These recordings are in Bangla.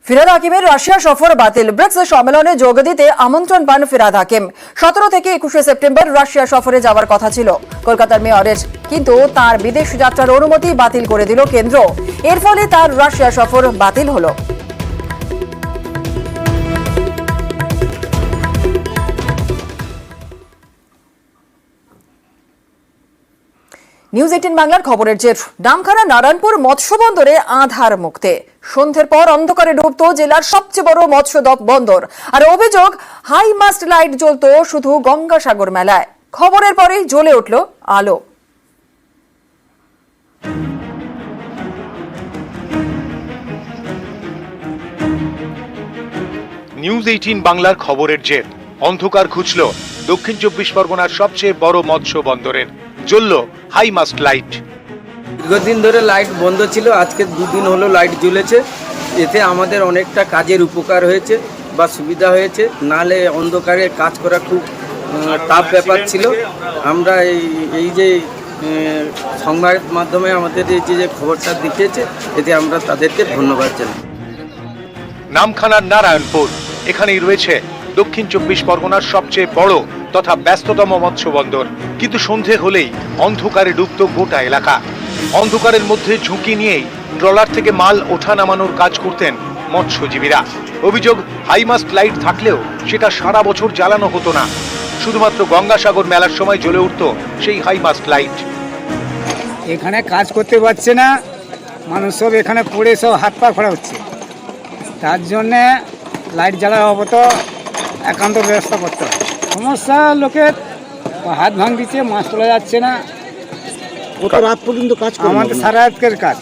ফিরহাদ হাকিমের রাশিয়া সফর বাতিল। ব্রিক্স সম্মেলনে যোগ দিতে আমন্ত্রণ পান ফিরহাদ হাকিম। 17 থেকে 21 সেপ্টেম্বর রাশিয়া সফরে যাওয়ার কথা ছিল কলকাতার মেয়রের, কিন্তু তার বিদেশ যাত্রার অনুমতি বাতিল করে দিল কেন্দ্র। এর ফলে তার রাশিয়া সফর বাতিল হলো। নিউজ 18 বাংলার খবরের জের। ডামখানা নারায়ণপুর মৎস্য বন্দরে আধার মুক্তে সন্ধ্যের পর অন্ধকারে ডুবত জেলার সবচেয়ে বড় মৎস্য বন্দর। আর অভিযোগ, হাই মাস্ট লাইট জ্বলত শুধু গঙ্গাসাগর মেলায়। খবরের পরেই জ্বলে উঠল আলো। নিউজ 18 বাংলার খবরের জের। অন্ধকার খুঁজল দক্ষিণ 24 পরগনার সবচেয়ে বড় মৎস্য বন্দরের। জ্বলল হাই মাস্ট লাইট। দীর্ঘদিন ধরে লাইট বন্ধ ছিল, আজকে দুদিন হলো লাইট জ্বলেছে। এতে আমাদের অনেকটা কাজের উপকার হয়েছে বা সুবিধা হয়েছে, নাহলে অন্ধকারে কাজ করা খুব টাফ ব্যাপার ছিল। আমরা এই যে সংবাদ মাধ্যমে আমাদের এই যে খবরটা দেখিয়েছে, এতে আমরা তাদেরকে ধন্যবাদ জানাই। নামখানার নারায়ণপুর, এখানেই রয়েছে দক্ষিণ 24 পরগনার সবচেয়ে বড় তথা ব্যস্ততম মৎস্য বন্দর। কিন্তু সন্ধে হলেই অন্ধকারে ডুবত গোটা এলাকা। অন্ধকারের মধ্যে ঝুঁকি নিয়েই ট্রলার থেকে মাল ওঠা নামানোর কাজ করতেন মৎস্যজীবীরা। অভিযোগ, হাইমাস্ট লাইট থাকলেও সেটা সারা বছর জ্বালানো হতো না। শুধুমাত্র গঙ্গাসাগর মেলার সময় জ্বলে উঠত সেই হাইমাস্ট লাইট। এখানে কাজ করতে পারছে না মানুষ, সব এখানে পড়ে সব হাত পা খোলা হচ্ছে। তার জন্যে লাইট জ্বালার অবত একান্ত ব্যবস্থা করতে হবে। সমস্যা, লোকের হাত ভাঙ দিচ্ছে, মাছ তোলা যাচ্ছে না। কত রাত পর্যন্ত কাজ করেন? আমাদের সারা রাতের কাজ।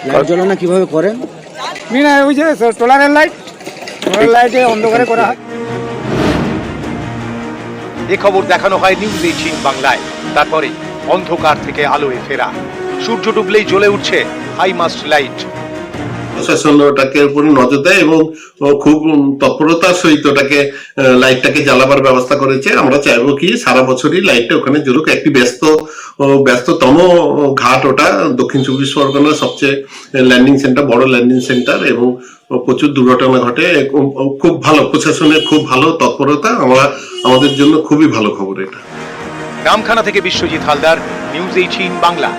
লাইট জ্বালানো কিভাবে করেন? মিনা ওই যে ট্রলারের লাইটে অন্ধকারে করা হয়। এ খবর দেখানো হয় নিউজ 18 বাংলায়। তারপরে অন্ধকার থেকে আলোয় ফেরা। সূর্য ডুবলেই জ্বলে উঠছে হাইমাস্ট লাইট। প্রশাসন ওটাকে উপরে নজর দেয় এবং খুব তৎপরতার সহিত ওটাকে লাইটটাকে জ্বালাবার ব্যবস্থা করেছে। আমরা চাইবো কি সারা বছরই লাইটটা ওখানে জ্বলুক। একটি ব্যস্ততম ঘাট ওটা, দক্ষিণ 24 পরগনার সবচেয়ে ল্যান্ডিং সেন্টার, বড় ল্যান্ডিং সেন্টার, এবং প্রচুর দুর্ঘটনা ঘটে। খুব ভালো প্রশাসনের, খুব ভালো তৎপরতা। আমাদের জন্য খুবই ভালো খবর এটা। নামখানা থেকে বিশ্বজিৎ হালদার, নিউজ 18 বাংলা।